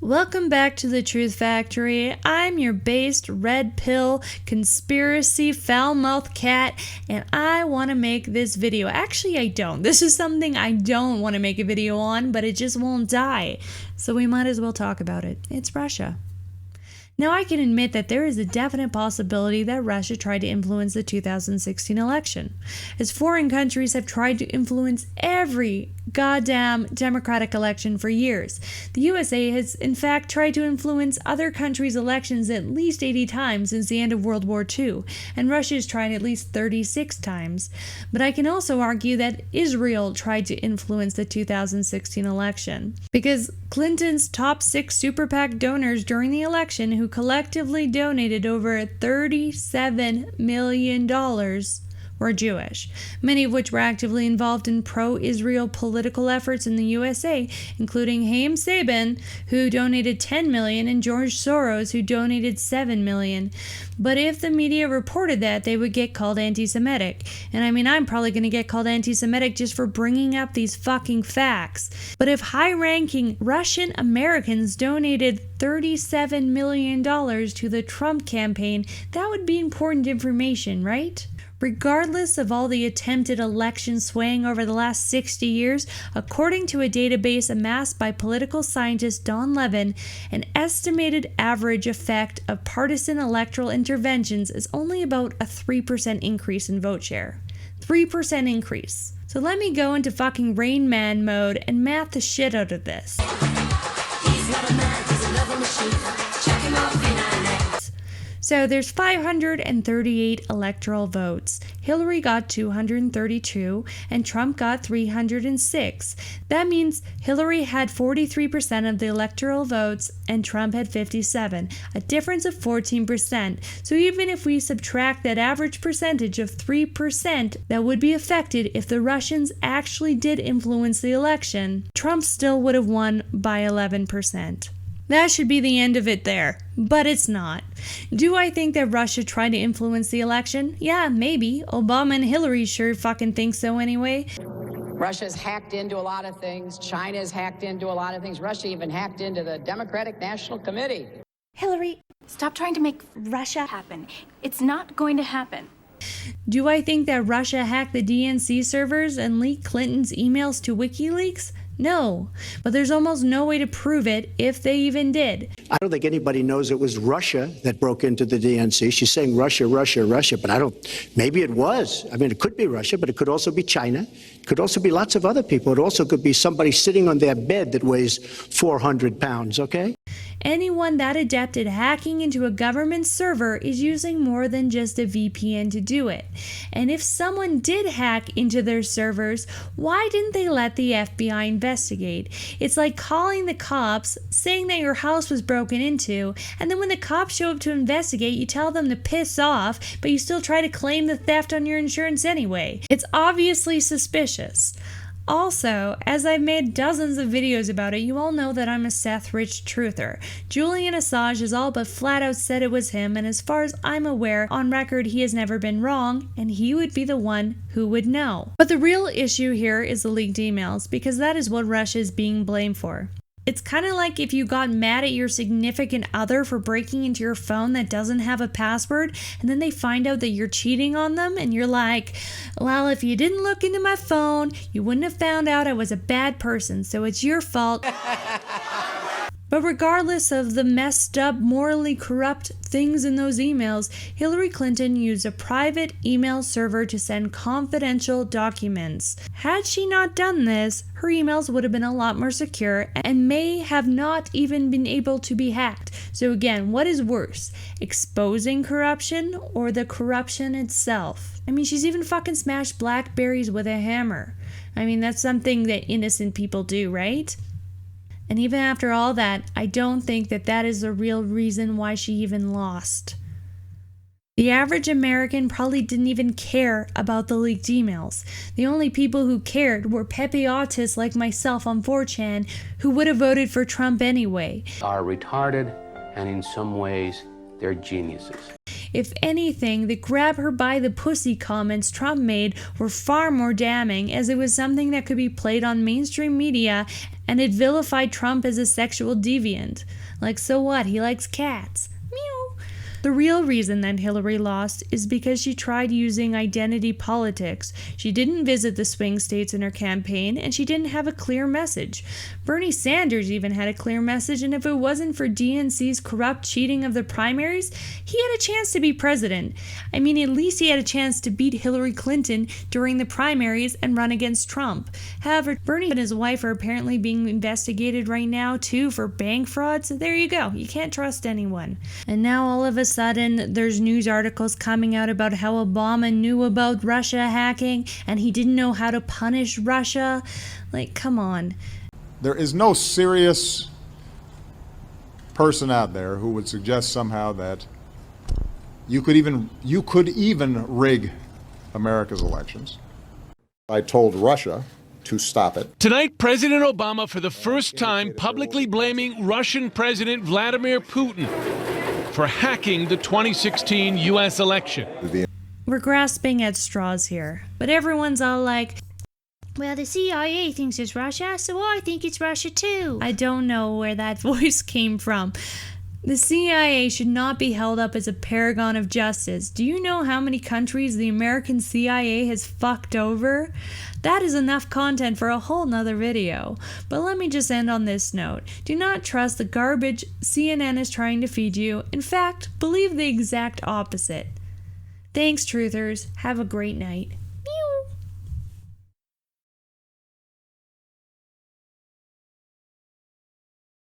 Welcome back to the Truth Factory. I'm your based red pill conspiracy foul-mouthed cat, and I want to make this video. Actually, I don't. This is something I don't want to make a video on, but it just won't die. So we might as well talk about it. It's Russia. Now, I can admit that there is a definite possibility that Russia tried to influence the 2016 election, as foreign countries have tried to influence every goddamn democratic election for years. The USA has, in fact, tried to influence other countries' elections at least 80 times since the end of World War II, and Russia has tried at least 36 times. But I can also argue that Israel tried to influence the 2016 election, because Clinton's top 6 super PAC donors during the election, who collectively donated over $37 million, were Jewish, many of which were actively involved in pro-Israel political efforts in the USA, including Haim Saban, who donated $10 million, and George Soros, who donated $7 million. But if the media reported that, they would get called anti-Semitic. And I mean, I'm probably going to get called anti-Semitic just for bringing up these fucking facts. But if high-ranking Russian Americans donated $37 million to the Trump campaign, that would be important information, right? Regardless of all the attempted election swaying over the last 60 years, according to a database amassed by political scientist Don Levin, an estimated average effect of partisan electoral interventions is only about a 3% increase in vote share. 3% increase. So let me go into fucking Rain Man mode and math the shit out of this. He's not a man, he's another machine. Check him out, So there's 538 electoral votes. Hillary got 232 and Trump got 306. That means Hillary had 43% of the electoral votes and Trump had 57, a difference of 14%. So even if we subtract that average percentage of 3% that would be affected if the Russians actually did influence the election, Trump still would have won by 11%. That should be the end of it there, but it's not. Do I think that Russia tried to influence the election? Yeah, maybe. Obama and Hillary sure fucking think so anyway. Russia's hacked into a lot of things. China's hacked into a lot of things. Russia even hacked into the Democratic National Committee. Hillary, stop trying to make Russia happen. It's not going to happen. Do I think that Russia hacked the DNC servers and leaked Clinton's emails to WikiLeaks? No, but there's almost no way to prove it if they even did. I don't think anybody knows it was Russia that broke into the DNC. She's saying Russia, Russia, Russia, but maybe it was. I mean, it could be Russia, but it could also be China. It could also be lots of other people. It also could be somebody sitting on their bed that weighs 400 pounds, okay? Anyone that adept at hacking into a government server is using more than just a VPN to do it. And if someone did hack into their servers, why didn't they let the FBI investigate? It's like calling the cops, saying that your house was broken into, and then when the cops show up to investigate, you tell them to piss off, but you still try to claim the theft on your insurance anyway. It's obviously suspicious. Also, as I've made dozens of videos about it, you all know that I'm a Seth Rich truther. Julian Assange has all but flat out said it was him, and as far as I'm aware, on record he has never been wrong, and he would be the one who would know. But the real issue here is the leaked emails, because that is what Russia is being blamed for. It's kind of like if you got mad at your significant other for breaking into your phone that doesn't have a password, and then they find out that you're cheating on them, and you're like, well, if you didn't look into my phone, you wouldn't have found out I was a bad person, so it's your fault. But regardless of the messed up, morally corrupt things in those emails, Hillary Clinton used a private email server to send confidential documents. Had she not done this, her emails would have been a lot more secure and may have not even been able to be hacked. So again, what is worse, exposing corruption or the corruption itself? I mean, she's even fucking smashed blackberries with a hammer. I mean, that's something that innocent people do, right? And even after all that, I don't think that that is the real reason why she even lost. The average American probably didn't even care about the leaked emails. The only people who cared were Pepe autists like myself on 4chan who would have voted for Trump anyway. Are retarded, and in some ways, they're geniuses. If anything, the grab her by the pussy comments Trump made were far more damning, as it was something that could be played on mainstream media And it vilified Trump as a sexual deviant. Like, so what? He likes cats. Meow. The real reason that Hillary lost is because she tried using identity politics. She didn't visit the swing states in her campaign, and she didn't have a clear message. Bernie Sanders even had a clear message, and if it wasn't for DNC's corrupt cheating of the primaries, he had a chance to be president. I mean, at least he had a chance to beat Hillary Clinton during the primaries and run against Trump. However, Bernie and his wife are apparently being investigated right now, too, for bank fraud, so there you go. You can't trust anyone. And now all of a sudden, there's news articles coming out about how Obama knew about Russia hacking and he didn't know how to punish Russia. Like, come on. There is no serious person out there who would suggest somehow that you could even rig America's elections. I told Russia to stop it. Tonight, President Obama, for the first time, publicly blaming Russian President Vladimir Putin for hacking the 2016 U.S. election. We're grasping at straws here, but everyone's all like, well, the CIA thinks it's Russia, so I think it's Russia too. I don't know where that voice came from. The CIA should not be held up as a paragon of justice. Do you know how many countries the American CIA has fucked over? That is enough content for a whole nother video. But let me just end on this note. Do not trust the garbage CNN is trying to feed you. In fact, believe the exact opposite. Thanks, truthers. Have a great night.